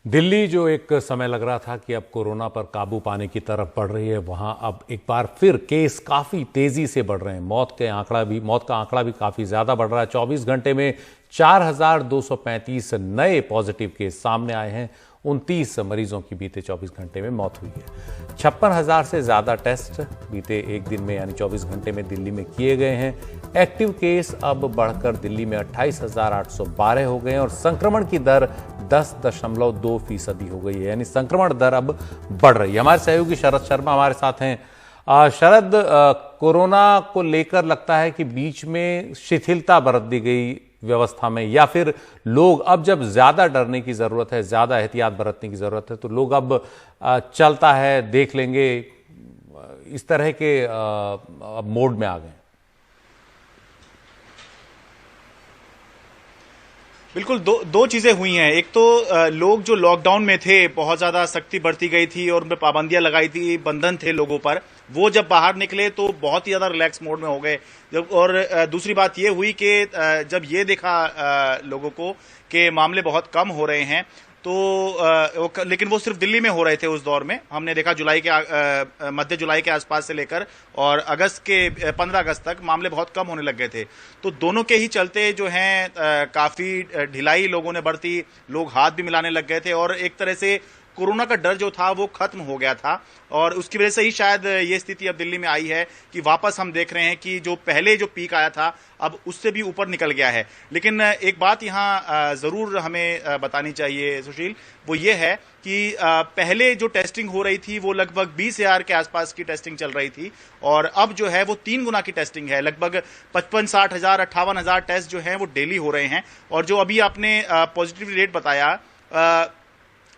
दिल्ली जो एक समय लग रहा था कि अब कोरोना पर काबू पाने की तरफ बढ़ रही है, वहां अब एक बार फिर केस काफी तेजी से बढ़ रहे हैं। मौत का आंकड़ा भी काफी ज्यादा बढ़ रहा है। 24 घंटे में 4,235 नए पॉजिटिव केस सामने आए हैं। 29 मरीजों की बीते 24 घंटे में मौत हुई है। 56,000 से ज्यादा टेस्ट बीते एक दिन में यानी 24 घंटे में दिल्ली में किए गए हैं। एक्टिव केस अब बढ़कर दिल्ली में 28,812 हो गए हैं और संक्रमण की दर 10.2% हो गई है, यानी संक्रमण दर अब बढ़ रही है। हमारे सहयोगी शरद शर्मा हमारे साथ हैं। शरद, कोरोना को लेकर लगता है कि बीच में शिथिलता बरत दी गई व्यवस्था में, या फिर लोग अब जब ज्यादा डरने की जरूरत है, ज्यादा एहतियात बरतने की जरूरत है, तो लोग अब चलता है देख लेंगे इस तरह के मोड में आ गए? बिल्कुल, दो चीजें हुई हैं। एक तो लोग जो लॉकडाउन में थे, बहुत ज्यादा सख्ती बरती गई थी और उनमें पाबंदियां लगाई थी, बंधन थे लोगों पर, वो जब बाहर निकले तो बहुत ही ज्यादा रिलैक्स मोड में हो गए। और दूसरी बात ये हुई कि जब ये देखा लोगों को कि मामले बहुत कम हो रहे हैं, तो लेकिन वो सिर्फ दिल्ली में हो रहे थे उस दौर में। हमने देखा मध्य जुलाई के आसपास से लेकर और 15 अगस्त तक मामले बहुत कम होने लग गए थे। तो दोनों के ही चलते जो हैं काफी ढिलाई लोगों ने बरती, लोग हाथ भी मिलाने लग गए थे और एक तरह से कोरोना का डर जो था वो खत्म हो गया था। और उसकी वजह से ही शायद ये स्थिति अब दिल्ली में आई है कि वापस हम देख रहे हैं कि जो पहले जो पीक आया था अब उससे भी ऊपर निकल गया है। लेकिन एक बात यहाँ जरूर हमें बतानी चाहिए सुशील, वो ये है कि पहले जो टेस्टिंग हो रही थी वो लगभग 20,000 के आसपास की टेस्टिंग चल रही थी और अब जो है वो 3 गुना की टेस्टिंग है। लगभग 55-60 हजार 58,000 टेस्ट जो हैं वो डेली हो रहे हैं। और जो अभी आपने पॉजिटिविटी रेट बताया,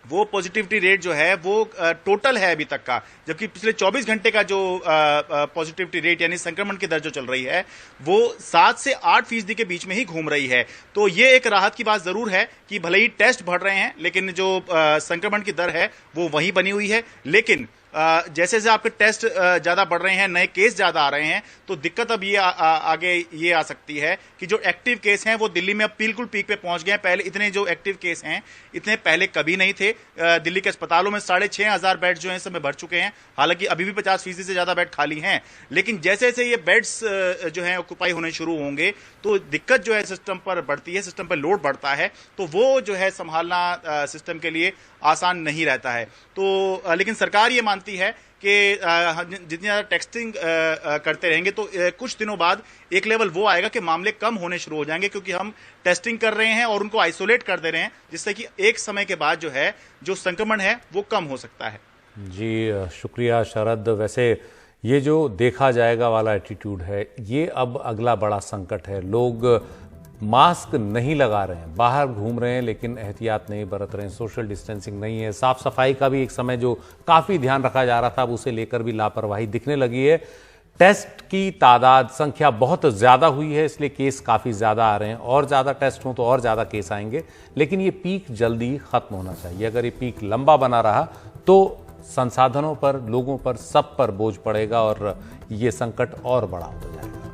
वो पॉजिटिविटी रेट जो है वो टोटल है अभी तक का, जबकि पिछले 24 घंटे का जो पॉजिटिविटी रेट यानी संक्रमण की दर जो चल रही है वो 7 से 8% के बीच में ही घूम रही है। तो ये एक राहत की बात जरूर है कि भले ही टेस्ट बढ़ रहे हैं लेकिन जो संक्रमण की दर है वो वहीं बनी हुई है। लेकिन जैसे जैसे आपके टेस्ट ज्यादा बढ़ रहे हैं, नए केस ज्यादा आ रहे हैं, तो दिक्कत अब ये आगे ये आ सकती है कि जो एक्टिव केस हैं वो दिल्ली में अब बिल्कुल पीक पे पहुंच गए हैं। पहले इतने जो एक्टिव केस हैं इतने पहले कभी नहीं थे। दिल्ली के अस्पतालों में 6,500 बेड जो हैं इस समय भर चुके हैं। हालांकि अभी भी 50% से ज्यादा बेड खाली हैं, लेकिन जैसे जैसे ये बेड्स जो हैं ऑक्यूपाई होने शुरू होंगे तो दिक्कत जो है सिस्टम पर बढ़ती है, सिस्टम पर लोड बढ़ता है, तो वो जो है संभालना सिस्टम के लिए आसान नहीं रहता है। तो लेकिन सरकार ये मानती है कि जितनी ज्यादा टेस्टिंग करते रहेंगे तो कुछ दिनों बाद एक लेवल वो आएगा कि मामले कम होने शुरू हो जाएंगे, क्योंकि हम टेस्टिंग कर रहे हैं और उनको आइसोलेट कर दे रहे हैं, जिससे कि एक समय के बाद जो है जो संक्रमण है वो कम हो सकता है। जी शुक्रिया शरद। वैसे ये जो देखा जाएगा वाला एटीट्यूड है, ये अब अगला बड़ा संकट है। लोग मास्क नहीं लगा रहे हैं, बाहर घूम रहे हैं लेकिन एहतियात नहीं बरत रहे हैं, सोशल डिस्टेंसिंग नहीं है। साफ सफाई का भी एक समय जो काफी ध्यान रखा जा रहा था अब उसे लेकर भी लापरवाही दिखने लगी है। टेस्ट की संख्या बहुत ज्यादा हुई है, इसलिए केस काफी ज्यादा आ रहे हैं। और ज्यादा टेस्ट हों तो और ज्यादा केस आएंगे, लेकिन ये पीक जल्दी खत्म होना चाहिए। अगर ये पीक लंबा बना रहा तो संसाधनों पर, लोगों पर, सब पर बोझ पड़ेगा और ये संकट और बड़ा होता जाएगा।